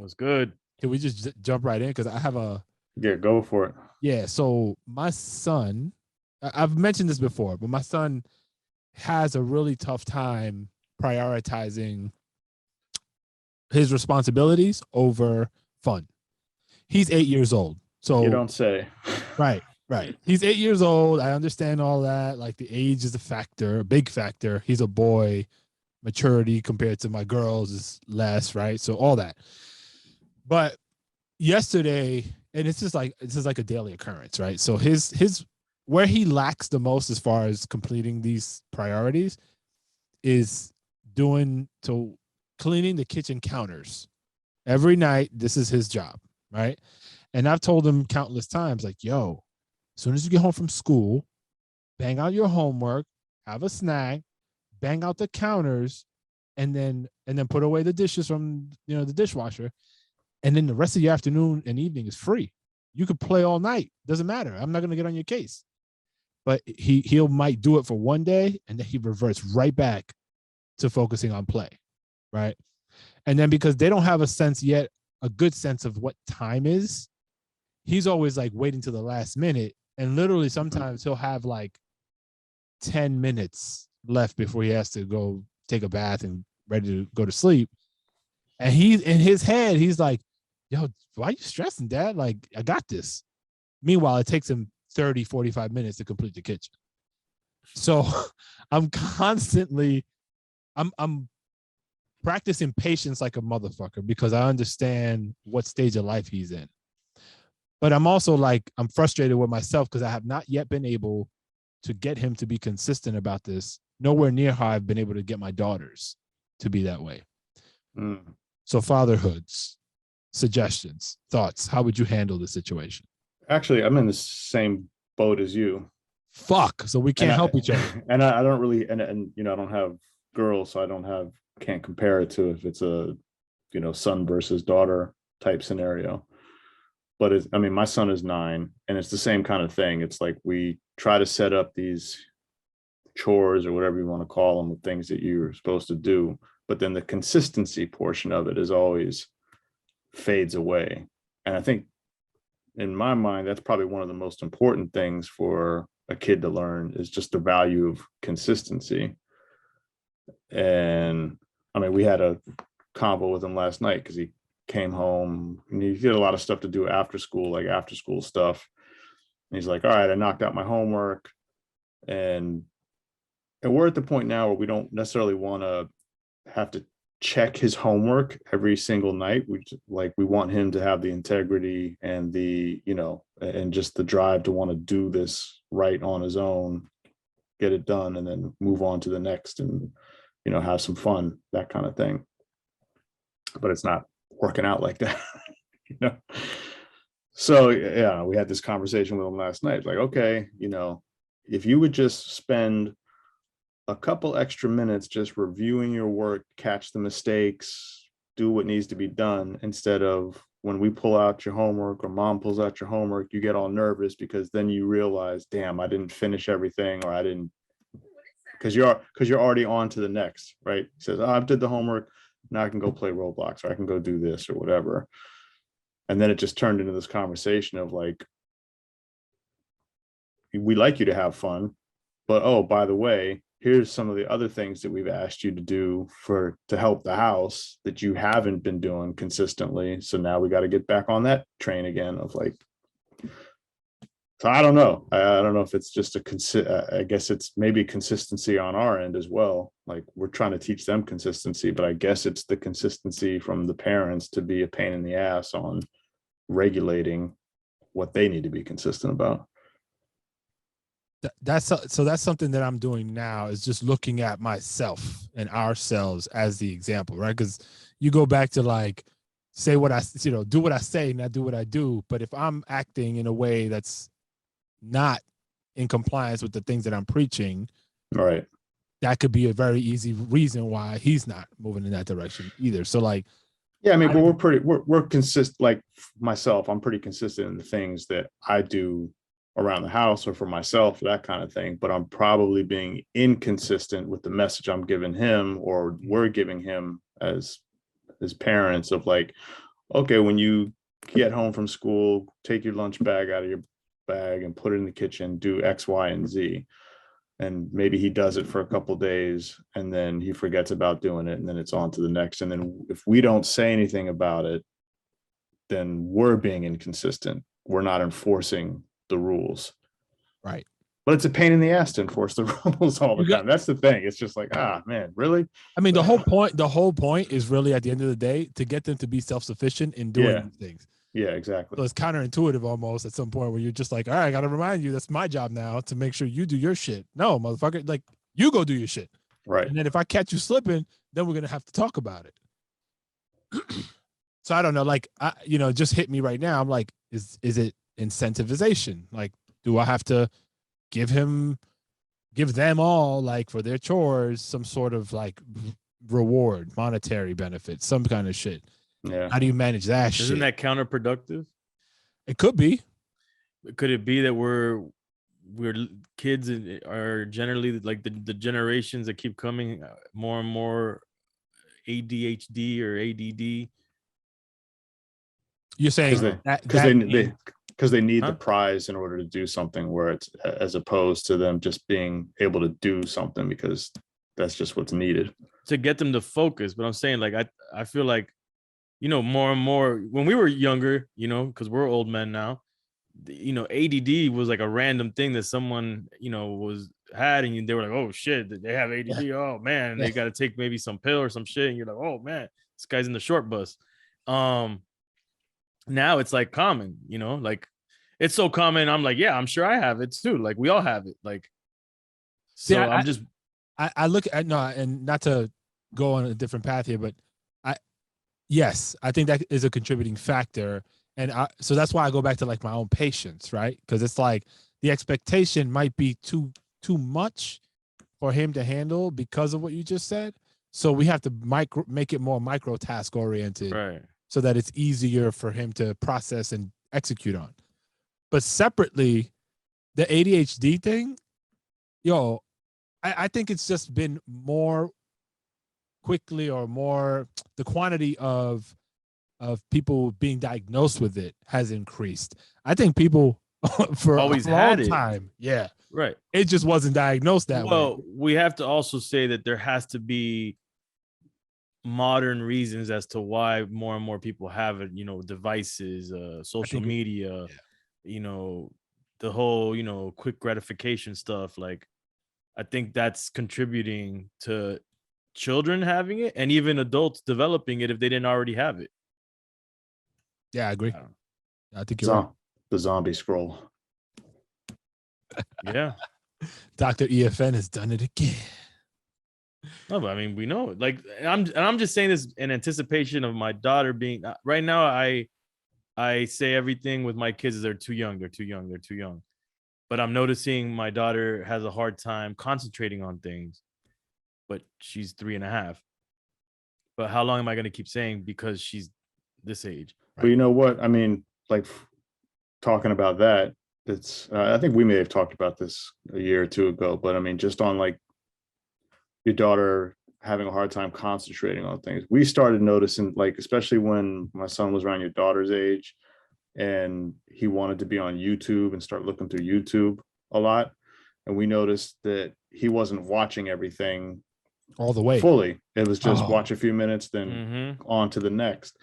Was good. Can we just jump right in? Because I have Yeah, go for it. yeah. So my son, I've mentioned this before, but my son has a really tough time prioritizing his responsibilities over fun. He's 8 years old. You So don't say. right. He's 8 years old. I understand all that. Like the age is a factor, a big factor. He's a boy. Maturity compared to my girls is less, right? So all that. But yesterday, and this is like a daily occurrence, right? So his where he lacks the most as far as completing these priorities is doing to cleaning the kitchen counters every night. This is his job, right? And I've told him countless times, like, yo, as soon as you get home from school, bang out your homework, have a snack, bang out the counters, and then put away the dishes from the dishwasher, and then the rest of your afternoon and evening is free. You could play all night. Doesn't matter. I'm not going to get on your case. But he'll might do it for one day, and then he reverts right back to focusing on play, right? And then because they don't have a good sense of what time is, he's always like waiting to the last minute. And literally sometimes he'll have like 10 minutes left before he has to go take a bath and ready to go to sleep. And he's in his head, he's like, yo, why are you stressing, Dad? Like, I got this. Meanwhile, it takes him 30, 45 minutes to complete the kitchen. So I'm constantly, I'm practicing patience like a motherfucker because I understand what stage of life he's in. But I'm also like, I'm frustrated with myself because I have not yet been able to get him to be consistent about this. Nowhere near how I've been able to get my daughters to be that way. So fatherhoods, suggestions, thoughts. How would you handle the situation? Actually, I'm in the same boat as you. Fuck. So we can't help each other. And I don't really, and I don't have girls, so can't compare it to if it's a, son versus daughter type scenario. But my son is 9, and it's the same kind of thing. It's like we try to set up these chores or whatever you want to call them, things that you're supposed to do, but then the consistency portion of it is always fades away. And I think in my mind, that's probably one of the most important things for a kid to learn is just the value of consistency. And we had a convo with him last night because he came home and he did a lot of stuff to do after school, like after school stuff. And he's like, all right, I knocked out my homework. And we're at the point now where we don't necessarily want to have to check his homework every single night. We want him to have the integrity and the, and just the drive to want to do this right on his own, get it done, and then move on to the next and, have some fun, that kind of thing. But it's not working out like that, So yeah, we had this conversation with him last night. Like, okay, if you would just spend a couple extra minutes just reviewing your work, catch the mistakes, do what needs to be done, instead of when we pull out your homework or mom pulls out your homework, you get all nervous because then you realize, damn, I didn't finish everything, or I didn't, because you're already on to the next, right? He says, oh, I did the homework, now I can go play Roblox, or I can go do this or whatever. And then it just turned into this conversation of like, we like you to have fun, but oh, by the way, here's some of the other things that we've asked you to do to help the house that you haven't been doing consistently. So now we got to get back on that train again of like, so I don't know. I don't know if it's just I guess it's maybe consistency on our end as well. Like we're trying to teach them consistency, but I guess it's the consistency from the parents to be a pain in the ass on regulating what they need to be consistent about. That's something that I'm doing now is just looking at myself and ourselves as the example, right? Because you go back to like say what I do what I say, not do what I do. But if I'm acting in a way that's not in compliance with the things that I'm preaching, right, that could be a very easy reason why he's not moving in that direction either. So like, yeah, but we're consistent. Like myself, I'm pretty consistent in the things that I do around the house or for myself, that kind of thing. But I'm probably being inconsistent with the message I'm giving him or we're giving him as parents of like, okay, when you get home from school, take your lunch bag out of your bag and put it in the kitchen, do X, Y, and Z. And maybe he does it for a couple days and then he forgets about doing it and then it's on to the next. And then if we don't say anything about it, then we're being inconsistent. We're not enforcing the rules. Right. But it's a pain in the ass to enforce the rules all the You got, time. That's the thing. It's just like, man, really? I mean, the whole point is really at the end of the day to get them to be self-sufficient in doing Yeah. these things. Yeah, exactly. So it's counterintuitive almost at some point where you're just like, all right, I got to remind you, that's my job now to make sure you do your shit. No, motherfucker, like you go do your shit. Right. And then if I catch you slipping, then we're going to have to talk about it. So I don't know, like, just hit me right now. I'm like, is it incentivization? Like, do I have to give them all, like, for their chores, some sort of like reward, monetary benefit, some kind of shit? Yeah. How do you manage that shit? Isn't that counterproductive? It could be. Could it be that we're kids are generally like the generations that keep coming more and more ADHD or ADD? You're saying because they need Huh? the prize in order to do something, where it's as opposed to them just being able to do something because that's just what's needed To get them to focus. But I'm saying, like, I feel like, more and more when we were younger, because we're old men now, ADD was like a random thing that someone, had, and they were like, oh shit, they have ADD. Oh man, they got to take maybe some pill or some shit. And you're like, oh man, this guy's in the short bus. Now it's like common, like it's so common. I'm like, yeah, I'm sure I have it too. Like we all have it. Like, so yeah, I'm just, I look at, no, and not to go on a different path here, but yes, I think that is a contributing factor. And so that's why I go back to like my own patience, right? Because it's like the expectation might be too much for him to handle because of what you just said. So we have to make it more micro task oriented, right, so that it's easier for him to process and execute on. But separately, the ADHD thing, I think it's just been more quickly, or more, the quantity of people being diagnosed with it has increased. I think people for always a long had it. time, yeah, Right. it just wasn't diagnosed that way. Well, we have to also say that there has to be modern reasons as to why more and more people have it, devices, social media, the whole, quick gratification stuff. Like, I think that's contributing to children having it and even adults developing it if they didn't already have it. Yeah, I agree. I think you're right. The zombie scroll. Yeah. Dr. EFN has done it again. No, but I mean, we know, like, I'm just saying this in anticipation of my daughter being, right now, I say everything with my kids is they're too young. But I'm noticing my daughter has a hard time concentrating on things, but she's 3.5. But how long am I going to keep saying because she's this age? But you know what? I mean, like, talking about that, it's I think we may have talked about this a year or two ago, but I mean, just on like your daughter having a hard time concentrating on things, we started noticing, like, especially when my son was around your daughter's age and he wanted to be on YouTube and start looking through YouTube a lot. And we noticed that he wasn't watching everything all the way fully. It was just watch a few minutes, then on to the next.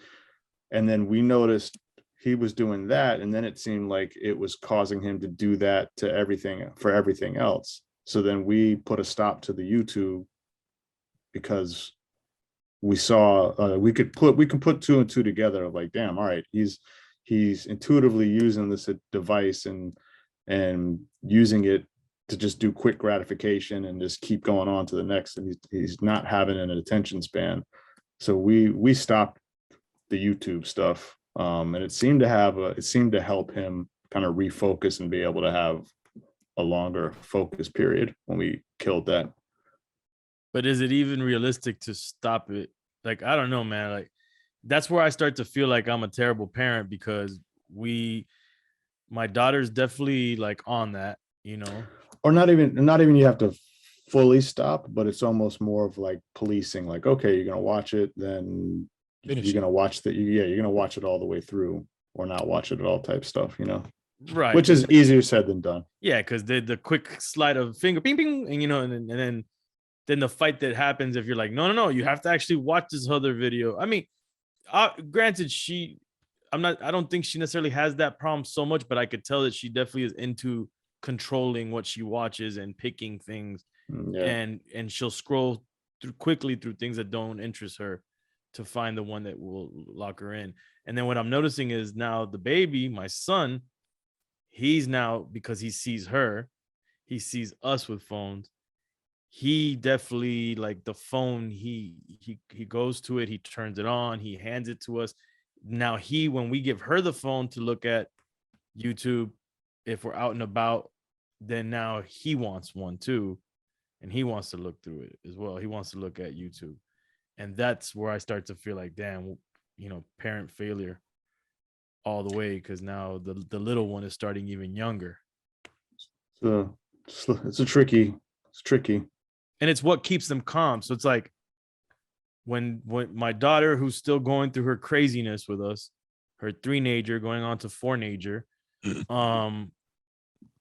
And then we noticed he was doing that. And then it seemed like it was causing him to do that to everything, for everything else. So then we put a stop to the YouTube because we saw we can put two and two together of like, damn, all right, he's intuitively using this device and using it to just do quick gratification and just keep going on to the next, and he's not having an attention span. So we stopped the YouTube stuff, and it seemed to help him kind of refocus and be able to have a longer focus period when we killed that. But is it even realistic to stop it? Like, I don't know, man. Like, that's where I start to feel like I'm a terrible parent, because my daughter's definitely like on that, Or not even you have to fully stop, but it's almost more of like policing, like, okay, you're gonna watch it, then Finish you're it. gonna watch you're gonna watch it all the way through or not watch it at all type stuff, Right. which is easier said than done. Yeah, because the quick slide of finger, ping, ping, and then the fight that happens if you're like, no, you have to actually watch this other video. I mean, granted, I don't think she necessarily has that problem so much, but I could tell that she definitely is into controlling what she watches and picking things, Yeah. and she'll scroll quickly through things that don't interest her to find the one that will lock her in. And then what I'm noticing is now the baby, my son, he's now, because he sees her, he sees us with phones. He definitely, like, the phone, he goes to it, he turns it on, he hands it to us. Now when we give her the phone to look at YouTube, if we're out and about, then now he wants one too, and he wants to look through it as well. He wants to look at YouTube. And that's where I start to feel like, damn, parent failure all the way, because now the little one is starting even younger. So it's tricky. And it's what keeps them calm. So it's like when my daughter, who's still going through her craziness with us, her 3-nager going on to 4-nager,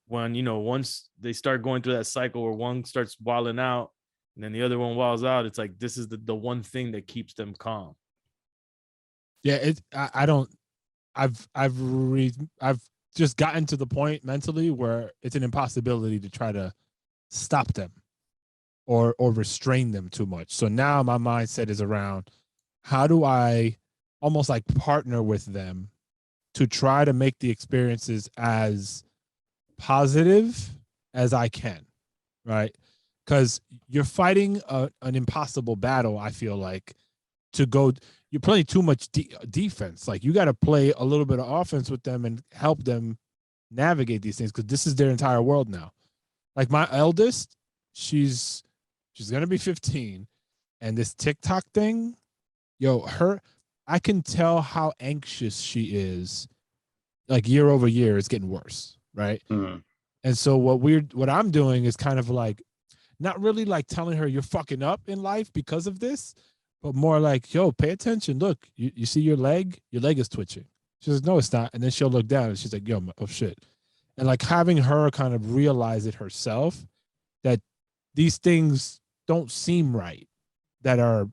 when once they start going through that cycle where one starts wilding out and then the other one wilds out, it's like this is the one thing that keeps them calm. Yeah, I've just gotten to the point mentally where it's an impossibility to try to stop them or restrain them too much. So now my mindset is around, how do I almost like partner with them to try to make the experiences as positive as I can, right? Because you're fighting an impossible battle, I feel like, you're playing too much defense. Like, you got to play a little bit of offense with them and help them navigate these things, because this is their entire world now. Like, my eldest, she's gonna be 15, and this TikTok thing, I can tell how anxious she is. Like, year over year, it's getting worse, right? Mm. And so what I'm doing is kind of like, not really like telling her you're fucking up in life because of this, but more like, yo, pay attention. Look, you see your leg is twitching. She says, no, it's not. And then she'll look down and she's like, yo, oh shit. And like having her kind of realize it herself, that these things don't seem right, that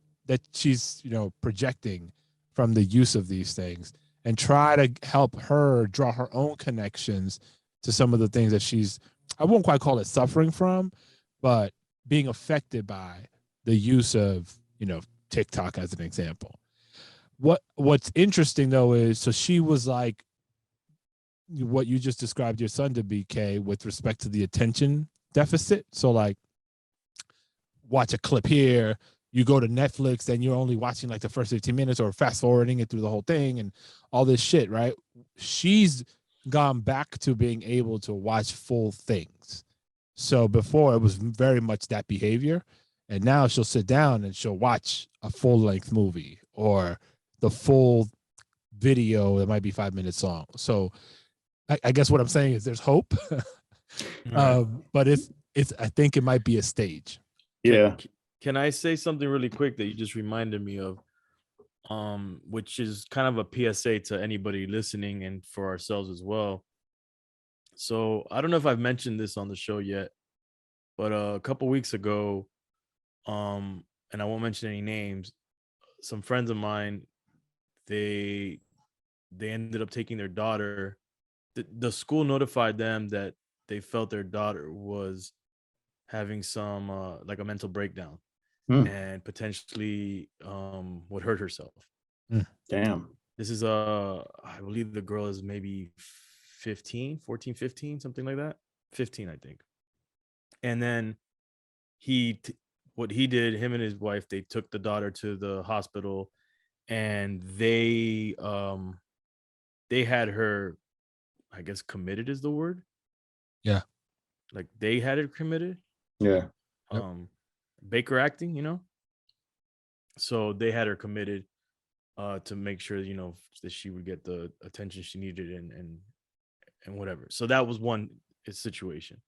she's, projecting from the use of these things, and try to help her draw her own connections to some of the things that she's, I won't quite call it suffering from, but being affected by the use of, TikTok as an example. What's interesting though is, so she was like what you just described your son to be, Kay, with respect to the attention deficit. So like, watch a clip here, you go to Netflix, and you're only watching like the first 15 minutes or fast forwarding it through the whole thing and all this shit, right? She's gone back to being able to watch full things. So before, it was very much that behavior. And now she'll sit down and she'll watch a full length movie or the full video that might be 5 minutes long. So I guess what I'm saying is there's hope. But I think it might be a stage. Yeah. Can I say something really quick that you just reminded me of? Which is kind of a PSA to anybody listening and for ourselves as well. So I don't know if I've mentioned this on the show yet, but a couple weeks ago, and I won't mention any names, some friends of mine, they ended up taking their daughter. The school notified them that they felt their daughter was having some like a mental breakdown and potentially would hurt herself. Damn. This is I believe the girl is maybe 15, something like that. 15, I think. And then what he did, him and his wife, they took the daughter to the hospital, and they had her, I guess committed is the word. Yeah. Like they had it committed. Yeah. Yep. Baker acting, So they had her committed to make sure, that she would get the attention she needed and whatever. So that was one situation.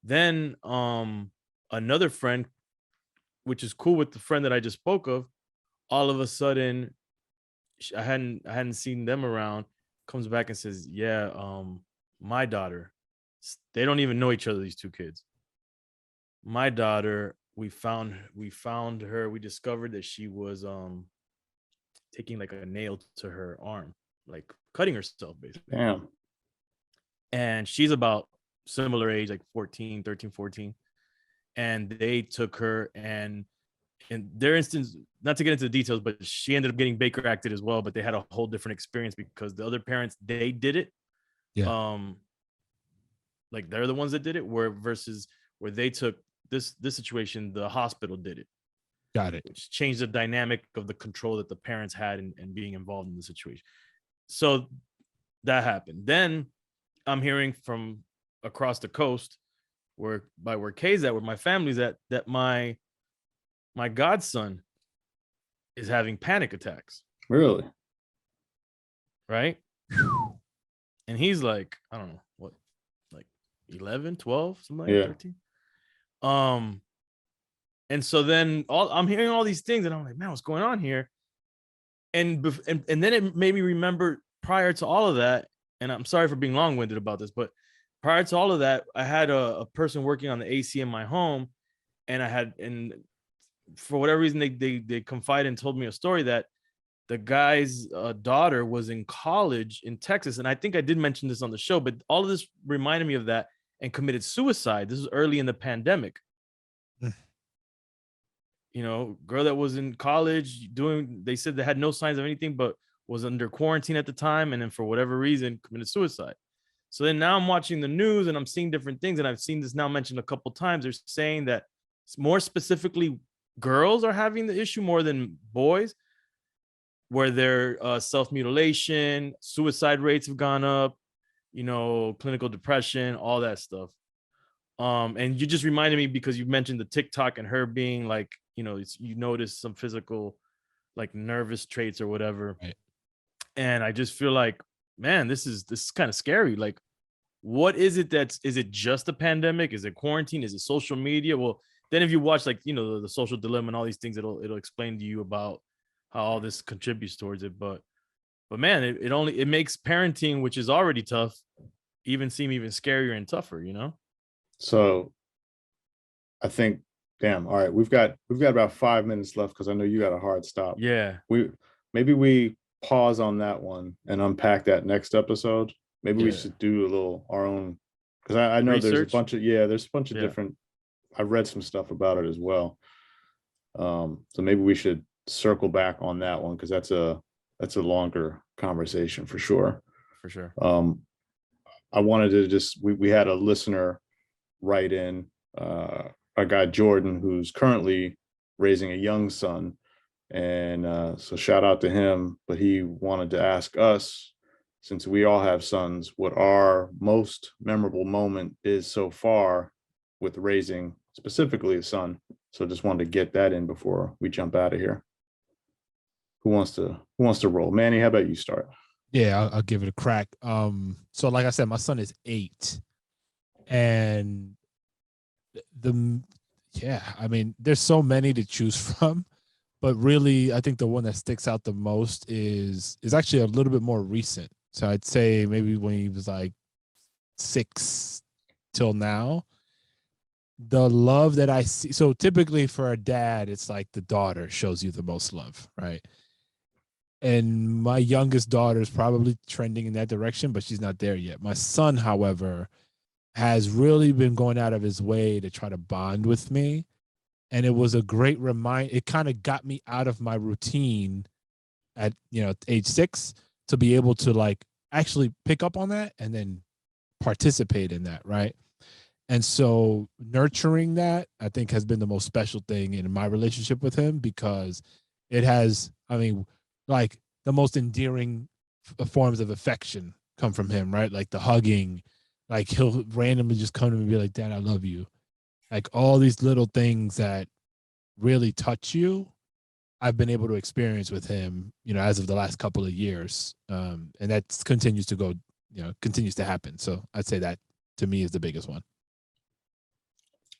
Then another friend, which is cool with the friend that I just spoke of, all of a sudden I hadn't seen them around. Comes back and says, "Yeah, my daughter. They don't even know each other. These two kids. My daughter. We found her. We discovered that she was taking like a nail to her arm, like cutting herself basically. Damn. And she's about similar age, like 14, 13, 14. And they took her, and in their instance, not to get into the details, but she ended up getting Baker acted as well, but they had a whole different experience because the other parents, they did it. Yeah. Like they're the ones that did it, where versus where they took this situation, the hospital did it, Got it. which changed the dynamic of the control that the parents had and being involved in the situation. So that happened. Then I'm hearing from across the coast where Kay's at, where my family's at, that my godson is having panic attacks, Really? right? And he's like, I don't know what, like 11, 12, something like Yeah. 13. And so then I'm hearing all these things and I'm like, man, what's going on here? And then it made me remember prior to all of that, and I'm sorry for being long-winded about this, but prior to all of that, I had a person working on the AC in my home, and for whatever reason, they confided and told me a story that the guy's daughter was in college in Texas. And I think I did mention this on the show, but all of this reminded me of that, and committed suicide. This was early in the pandemic. You know, girl that was in college they said they had no signs of anything, but was under quarantine at the time. And then for whatever reason, committed suicide. So then now I'm watching the news and I'm seeing different things. And I've seen this now mentioned a couple times. They're saying that more specifically, girls are having the issue more than boys, where their self-mutilation, suicide rates have gone up, you know, clinical depression, all that stuff. And you just reminded me because you mentioned the TikTok and her being like, you know, you notice some physical, like nervous traits or whatever. Right. And I just feel like, man, this is kind of scary. Like, what is it is it just a pandemic? Is it quarantine? Is it social media? Well, then if you watch like, you know, the social dilemma and all these things, it'll explain to you about how all this contributes towards it. But man, it makes parenting, which is already tough, seem even scarier and tougher, you know? So I think, damn, all right, we've got about 5 minutes left because I know you got a hard stop. Yeah. Maybe we pause on that one and unpack that next episode. Maybe we Yeah. should do a little our own, because I know there's a Research? bunch of different, I've read some stuff about it as well. So maybe we should circle back on that one, because that's a longer conversation for sure. For sure. I wanted to just, we had a listener write in, our guy Jordan, who's currently raising a young son, and so shout out to him. But he wanted to ask us, since we all have sons, what our most memorable moment is so far with raising specifically a son. So just wanted to get that in before we jump out of here. Who wants to roll? Manny, how about you start? Yeah, I'll give it a crack. So like I said, my son is 8, and I mean, there's so many to choose from, but really, I think the one that sticks out the most is actually a little bit more recent. So I'd say maybe when he was like 6 till now. The love that I see. So typically for a dad, it's like the daughter shows you the most love, right? And my youngest daughter is probably trending in that direction, but she's not there yet. My son, however, has really been going out of his way to try to bond with me. And it was a great reminder. It kind of got me out of my routine at, age 6 to be able to like actually pick up on that and then participate in that, right? And so nurturing that, I think, has been the most special thing in my relationship with him, because it has, I mean, like the most endearing forms of affection come from him, right? Like the hugging, like he'll randomly just come to me and be like, Dad, I love you. Like all these little things that really touch you, I've been able to experience with him, as of the last couple of years. And that continues to go, continues to happen. So I'd say that to me is the biggest one.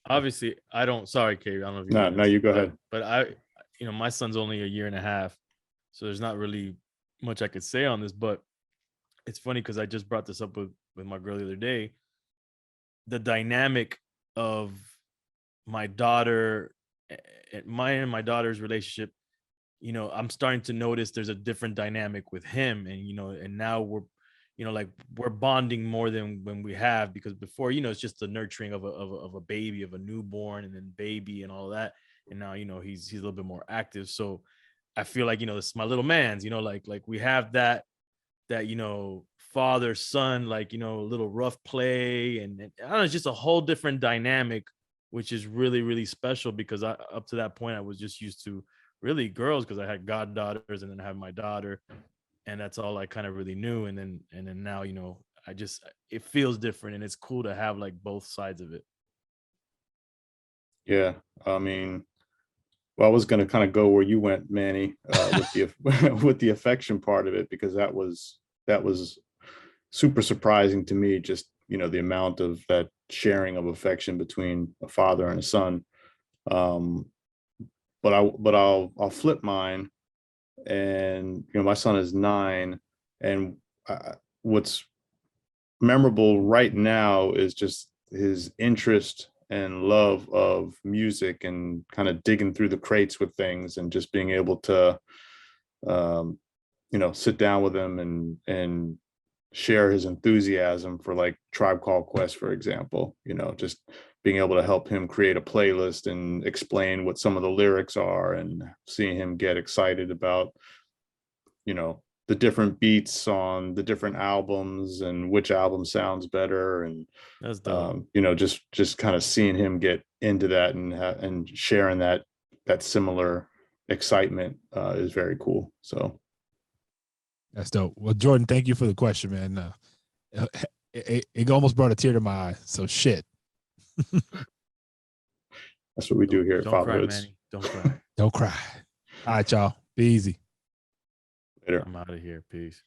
Obviously, sorry, Kay, I don't know if No, you go ahead. But my son's only a year and a half, so there's not really much I could say on this, but it's funny because I just brought this up with my girl the other day. The dynamic of my daughter, mine and my daughter's relationship, you know, I'm starting to notice there's a different dynamic with him. And, you know, and now we're, you know, like we're bonding more than when we have, because before, you know, it's just the nurturing of a baby, of a newborn, and then baby and all that. And now, you know, he's a little bit more active. So I feel like, you know, this is my little man's, you know, like we have that, you know, father son, like, you know, a little rough play, and I don't know, it's just a whole different dynamic, which is really, really special, because up to that point I was just used to really girls, because I had goddaughters and then I have my daughter, and that's all I kind of really knew. And then now, you know, it feels different, and it's cool to have like both sides of it. Yeah, I mean, well, I was going to kind of go where you went, Manny, with the with the affection part of it, because that was super surprising to me. Just, you know, the amount of that sharing of affection between a father and a son. But I'll flip mine, and you know, my son is 9, and what's memorable right now is just his interest and love of music, and kind of digging through the crates with things, and just being able to you know, sit down with him and share his enthusiasm for like Tribe Called Quest, for example. You know, just being able to help him create a playlist and explain what some of the lyrics are, and seeing him get excited about, you know, the different beats on the different albums and which album sounds better. And That's dope. you know, just kind of seeing him get into that, and sharing that similar excitement is very cool. So That's dope. Well, Jordan, thank you for the question, man. It almost brought a tear to my eye. So shit. that's what we do here at Don't cry, Fatherhoods. Manny. Don't cry. Don't cry. All right, y'all. Be easy. Later. I'm out of here. Peace.